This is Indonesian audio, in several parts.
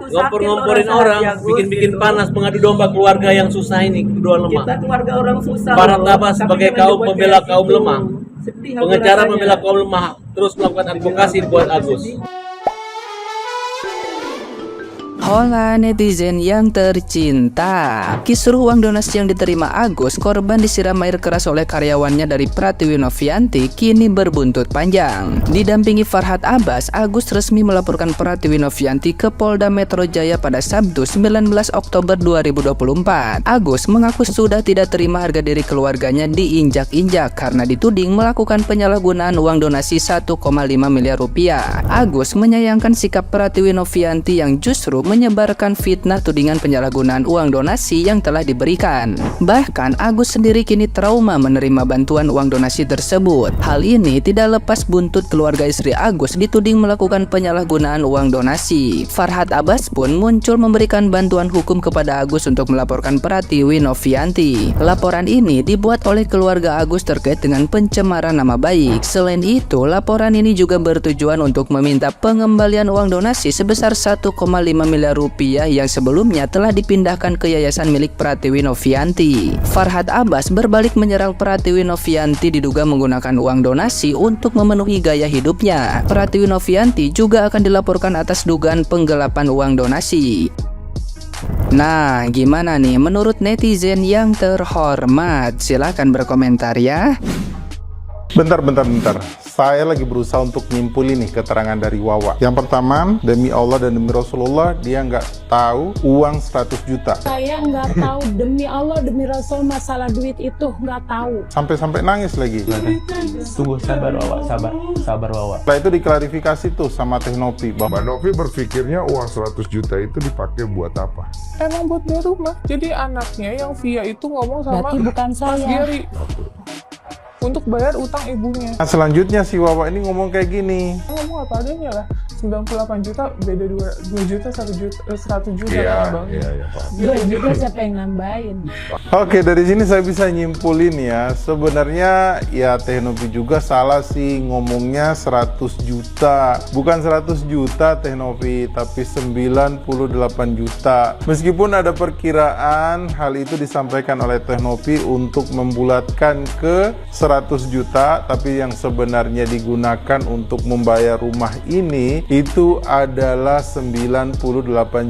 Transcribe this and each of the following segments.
ngompor-ngomporin orang, bikin-bikin panas, mengadu domba keluarga yang susah ini, kedua lemah. Kita keluarga orang susah. Barat Tabas sebagai kaum pembela kaum lemah, pengacara pembela kaum lemah, terus melakukan advokasi buat Agus. Hola netizen yang tercinta, kisruh uang donasi yang diterima Agus, korban disiram air keras oleh karyawannya dari Pratiwi Novianti, kini berbuntut panjang. Didampingi Farhad Abbas, Agus resmi melaporkan Pratiwi Novianti ke Polda Metro Jaya pada Sabtu 19 Oktober 2024. Agus mengaku sudah tidak terima harga diri keluarganya diinjak-injak karena dituding melakukan penyalahgunaan uang donasi 1,5 miliar rupiah. Agus menyayangkan sikap Pratiwi Novianti yang justru menyebarkan fitnah tudingan penyalahgunaan uang donasi yang telah diberikan. Bahkan Agus sendiri kini trauma menerima bantuan uang donasi tersebut. Hal ini tidak lepas buntut keluarga istri Agus dituding melakukan penyalahgunaan uang donasi. Farhad Abbas pun muncul memberikan bantuan hukum kepada Agus untuk melaporkan Pratiwi Novianti. Laporan ini dibuat oleh keluarga Agus terkait dengan pencemaran nama baik. Selain itu, laporan ini juga bertujuan untuk meminta pengembalian uang donasi sebesar 1,5 miliar rupiah yang sebelumnya telah dipindahkan ke yayasan milik Pratiwi Novianti. Farhad Abbas berbalik menyerang Pratiwi Novianti diduga menggunakan uang donasi untuk memenuhi gaya hidupnya. Pratiwi Novianti juga akan dilaporkan atas dugaan penggelapan uang donasi. Nah, gimana nih menurut netizen yang terhormat? Silahkan berkomentar ya. Bentar. Saya lagi berusaha untuk nyimpulin nih keterangan dari Wawa. Yang pertama, demi Allah dan demi Rasulullah, dia nggak tahu uang 100 juta. Saya nggak tahu, demi Allah, demi Rasul, masalah duit itu nggak tahu. Sampai nangis lagi. Tunggu, sabar Wawa, sabar Wawa. Setelah itu diklarifikasi tuh sama Teh Novi. Mbak Novi berpikirnya uang 100 juta itu dipakai buat apa? Emang buat beli rumah. Jadi anaknya yang via itu ngomong sama Berarti bukan Mas saya. Gary untuk bayar utang ibunya. Nah, selanjutnya si Wawa ini ngomong kayak gini. Ngomong apa adanya lah. 98 juta beda 2 juta 1 juta 100 juta kan Bang. Iya, Pak. Gue juga siapa yang nambahin. Oke, dari sini saya bisa nyimpulin ya. Sebenarnya ya Teh Novi juga salah sih ngomongnya 100 juta. Bukan 100 juta Teh Novi, tapi 98 juta. Meskipun ada perkiraan hal itu disampaikan oleh Teh Novi untuk membulatkan ke 100 juta, tapi yang sebenarnya digunakan untuk membayar rumah ini itu adalah 98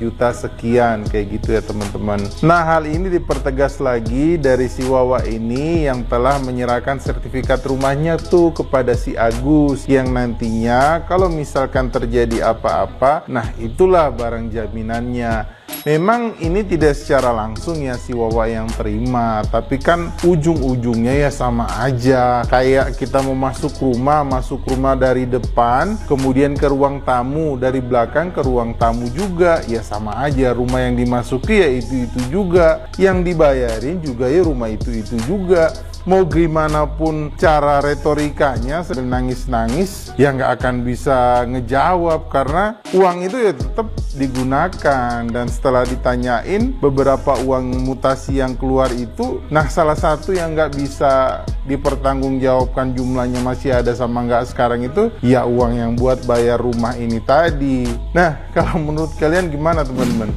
juta sekian, kayak gitu ya teman-teman. Nah, hal ini dipertegas lagi dari si Wawa ini yang telah menyerahkan sertifikat rumahnya tuh kepada si Agus, yang nantinya kalau misalkan terjadi apa-apa, nah itulah barang jaminannya. Memang ini tidak secara langsung ya si Wawa yang terima, tapi kan ujung-ujungnya ya sama aja. Kayak kita mau masuk rumah dari depan, kemudian ke ruang tamu, dari belakang ke ruang tamu juga, ya sama aja. Rumah yang dimasuki ya itu juga, yang dibayarin juga ya rumah itu juga. Mau gimana pun cara retorikanya, sedang nangis-nangis ya nggak akan bisa ngejawab karena uang itu ya tetap digunakan. Dan setelah ditanyain beberapa uang mutasi yang keluar itu, nah salah satu yang nggak bisa dipertanggungjawabkan jumlahnya masih ada sama nggak sekarang itu ya uang yang buat bayar rumah ini tadi. Nah, kalau menurut kalian gimana teman-teman?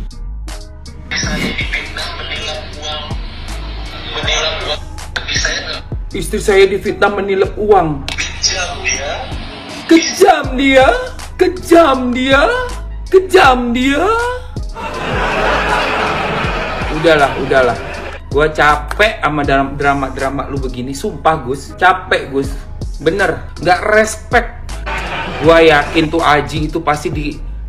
Istri saya difitnah menilap uang. Kejam dia. Udahlah. Gua capek sama drama lu begini, sumpah Gus. Capek Gus. Bener, nggak respect. Gua yakin tuh Aji itu pasti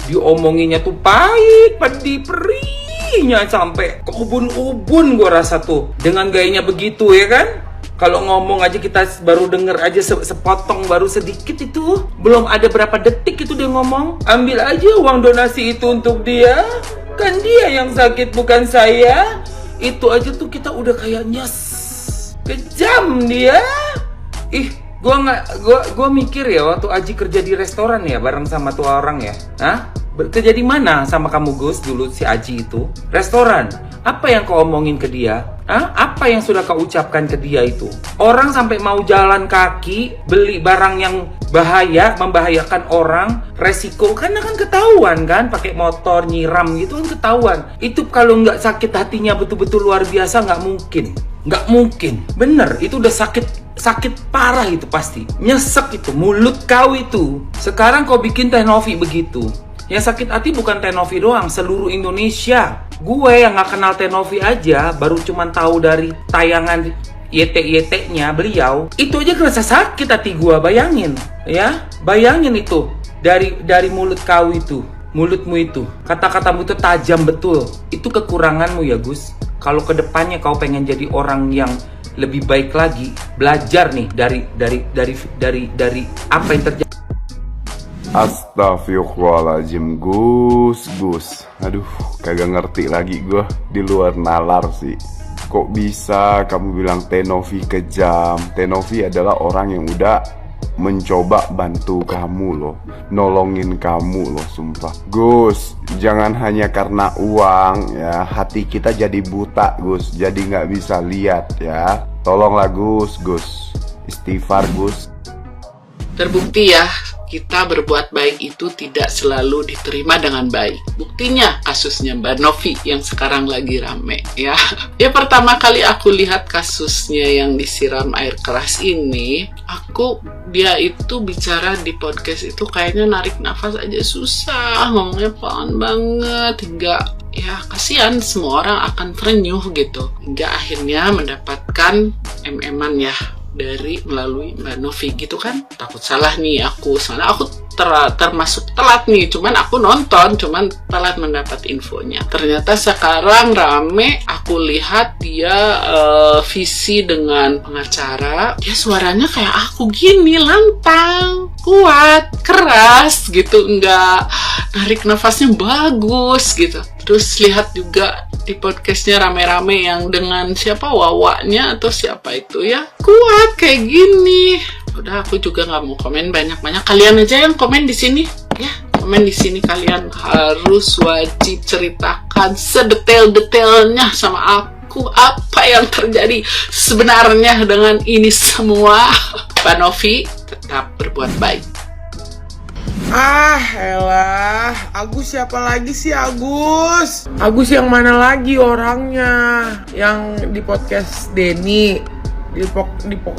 diomonginnya tuh pahit, pedih, perihnya sampai ke ubun-ubun gua rasa tuh. Dengan gayanya begitu ya kan? Kalau ngomong aja kita baru denger aja sepotong baru sedikit itu. Belum ada berapa detik itu dia ngomong. Ambil aja uang donasi itu untuk dia. Kan dia yang sakit bukan saya. Itu aja tuh kita udah kayak nyes. Kejam dia. Gua mikir ya waktu Aji kerja di restoran ya bareng sama tuh orang ya. Hah? Kerja di mana sama kamu Gus dulu si Aji itu? Restoran. Apa yang kau omongin ke dia? Apa yang sudah kau ucapkan ke dia itu? Orang sampai mau jalan kaki, beli barang yang bahaya, membahayakan orang, resiko, karena kan ketahuan kan, pakai motor nyiram gitu kan ketahuan. Itu kalau nggak sakit hatinya betul-betul luar biasa, nggak mungkin. Bener, itu udah sakit parah itu pasti. Nyesek itu, mulut kau itu. Sekarang kau bikin Teh Novi begitu. Yang sakit hati bukan Teh Novi doang, seluruh Indonesia. Gue yang gak kenal Teh Novi aja, baru cuman tahu dari tayangan YT-YT-nya beliau. Itu aja kerasa sakit hati gue, bayangin. Ya, bayangin itu. Dari mulut kau itu, mulutmu itu. Kata-katamu itu tajam betul. Itu kekuranganmu ya Gus. Kalau kedepannya kau pengen jadi orang yang lebih baik lagi, belajar nih dari apa yang terjadi. Astagfirullahaladzim, Gus. Aduh, kagak ngerti lagi gue. Di luar nalar sih. Kok bisa kamu bilang Teh Novi kejam? Teh Novi adalah orang yang udah mencoba bantu kamu loh, nolongin kamu loh, sumpah. Gus, jangan hanya karena uang ya, hati kita jadi buta Gus, jadi nggak bisa lihat ya. Tolonglah Gus. Istighfar Gus. Terbukti ya, kita berbuat baik itu tidak selalu diterima dengan baik. Buktinya kasusnya Mbak Novi yang sekarang lagi rame ya. Ya pertama kali aku lihat kasusnya yang disiram air keras ini, dia itu bicara di podcast itu kayaknya narik nafas aja susah, ngomongnya pelan banget hingga ya kasihan semua orang akan terenyuh gitu. Hingga akhirnya mendapatkan MM-an ya melalui Mbak Novi gitu kan. Takut salah nih aku, soalnya aku termasuk telat nih, cuman aku nonton, cuman telat mendapat infonya. Ternyata sekarang rame, aku lihat dia visi dengan pengacara, dia suaranya kayak aku gini, lantang, kuat, keras gitu, enggak narik nafasnya bagus gitu. Terus lihat juga di podcastnya rame-rame yang dengan siapa, Wawanya atau siapa itu ya, kuat kayak gini. Udah, aku juga nggak mau komen banyak-banyak. Kalian aja yang komen di sini ya, komen di sini. Kalian harus wajib ceritakan sedetail-detailnya sama aku apa yang terjadi sebenarnya dengan ini semua. Mbak Novi tetap berbuat baik. Elah, Agus siapa lagi sih Agus? Agus yang mana lagi orangnya? Yang di podcast Denny,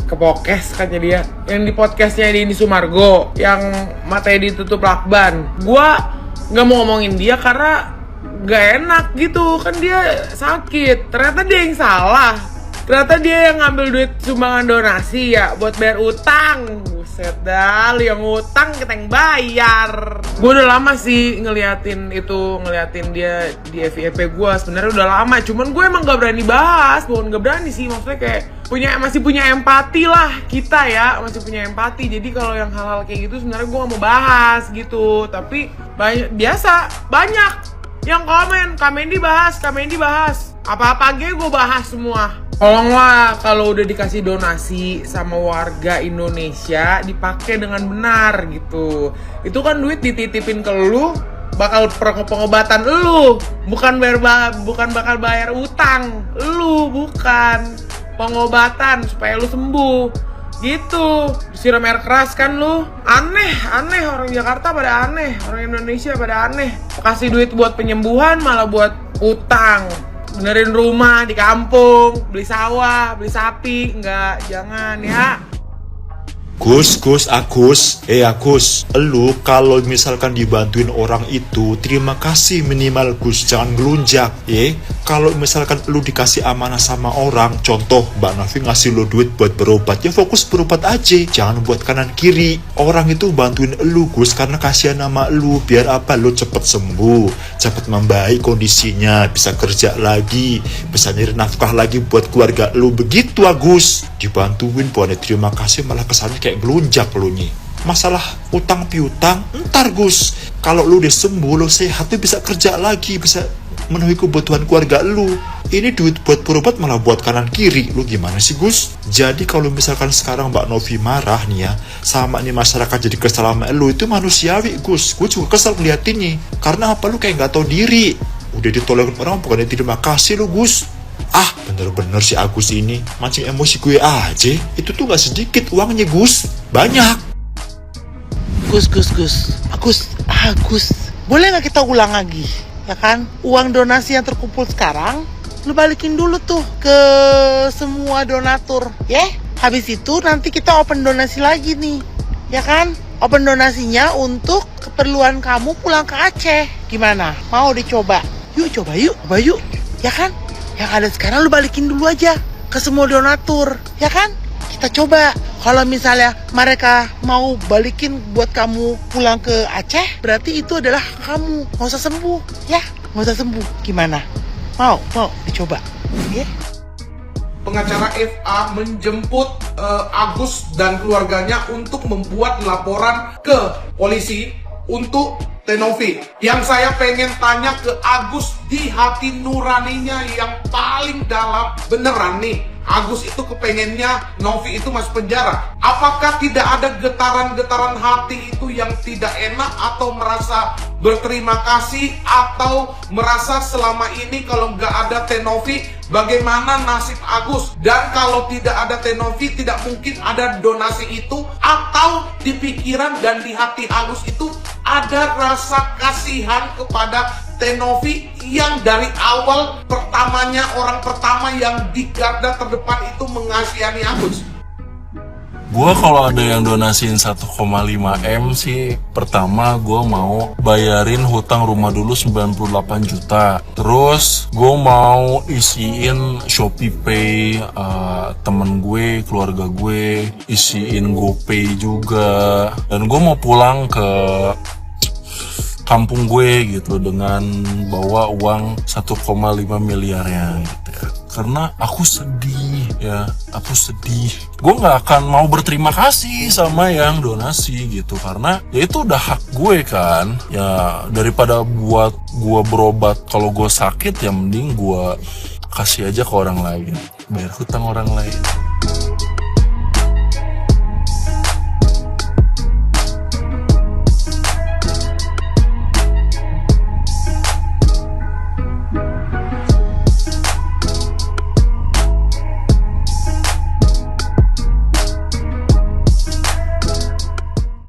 ke podcast kan jadi ya. Yang di podcastnya Denny Sumargo, yang matanya ditutup lakban. Gua nggak mau ngomongin dia karena nggak enak gitu, kan dia sakit. Ternyata dia yang salah. Ternyata dia yang ngambil duit sumbangan donasi ya buat bayar utang. Buset dah, lu yang utang kita yang bayar. Gue udah lama sih ngeliatin dia di FYP gue. Sebenarnya udah lama, cuman gue emang gak berani bahas. Bukan gak berani sih, maksudnya kayak masih punya empati lah kita ya, masih punya empati. Jadi kalau yang hal-hal kayak gitu sebenarnya gue gak mau bahas gitu. Tapi banyak yang komen dibahas. Apa-apa aja gue bahas semua. Tolonglah kalau udah dikasih donasi sama warga Indonesia dipakai dengan benar gitu. Itu kan duit dititipin ke lu, bakal pengobatan lu, bukan bakal bayar utang lu, bukan pengobatan supaya lu sembuh gitu. Disiram air keras kan lu. Aneh orang Jakarta pada aneh, orang Indonesia pada aneh. Kasih duit buat penyembuhan malah buat utang. Benerin rumah di kampung, beli sawah, beli sapi, enggak, jangan ya. Agus, lu kalau misalkan dibantuin orang itu, terima kasih minimal Gus, jangan ngelunjak, ya. Kalau misalkan lu dikasih amanah sama orang, contoh Mbak Novi ngasih lu duit buat berobat, ya fokus berobat aja, jangan buat kanan kiri. Orang itu bantuin lu Gus karena kasihan sama lu, biar apa, lu cepet sembuh, cepet membaik kondisinya, bisa kerja lagi, bisa nyari nafkah lagi buat keluarga lu, begitu Agus. Dibantuin buat terima kasih malah kesannya kayak gelunjak lu nih. Masalah utang piutang ntar Gus, kalau lu udah sembuh, lu sehat, lu bisa kerja lagi, bisa memenuhi kebutuhan keluarga lu. Ini duit buat berobat malah buat kanan kiri. Lu gimana sih Gus? Jadi kalau misalkan sekarang Mbak Novi marah nih ya, sama nih masyarakat jadi kesal sama lu, itu manusiawi Gus. Gue juga kesal ngeliatinnya. Karena apa, lu kayak nggak tahu diri. Udah ditolongin orang bukannya terima kasih lu Gus. Ah, bener-bener si Agus ini mancing emosi gue aja. Itu tuh gak sedikit uangnya Gus, banyak. Gus, boleh nggak kita ulang lagi? Ya kan, uang donasi yang terkumpul sekarang, lu balikin dulu tuh ke semua donatur, ya. Habis itu nanti kita open donasi lagi nih, ya kan? Open donasinya untuk keperluan kamu pulang ke Aceh. Gimana? Mau dicoba? Yuk, coba yuk, ya kan? Yang ada sekarang lu balikin dulu aja ke semua donatur, ya kan? Kita coba. Kalau misalnya mereka mau balikin buat kamu pulang ke Aceh, berarti itu adalah kamu. Nggak usah sembuh, ya? Nggak usah sembuh. Gimana? Mau dicoba, ya? Pengacara FA menjemput Agus dan keluarganya untuk membuat laporan ke polisi untuk Tenovi. Yang saya pengen tanya ke Agus di hati nuraninya yang paling dalam, beneran nih, Agus itu kepengennya Novi itu masuk penjara. Apakah tidak ada getaran-getaran hati itu yang tidak enak, atau merasa berterima kasih, atau merasa selama ini kalau nggak ada Tenovi bagaimana nasib Agus? Dan kalau tidak ada Tenovi tidak mungkin ada donasi itu, atau di pikiran dan di hati Agus itu ada rasa kasihan kepada Tenovi yang dari awal pertamanya, orang pertama yang di garda terdepan itu mengasihani Agus. Gue kalau ada yang donasiin 1,5 M sih, pertama gue mau bayarin hutang rumah dulu 98 juta. Terus gue mau isiin Shopee Pay temen gue, keluarga gue, isiin GoPay juga. Dan gue mau pulang ke kampung gue gitu dengan bawa uang 1,5 miliarnya gitu ya. Karena aku sedih ya, gue nggak akan mau berterima kasih sama yang donasi gitu, karena ya itu udah hak gue kan. Ya daripada buat gue berobat kalau gue sakit, ya mending gue kasih aja ke orang lain, bayar hutang orang lain.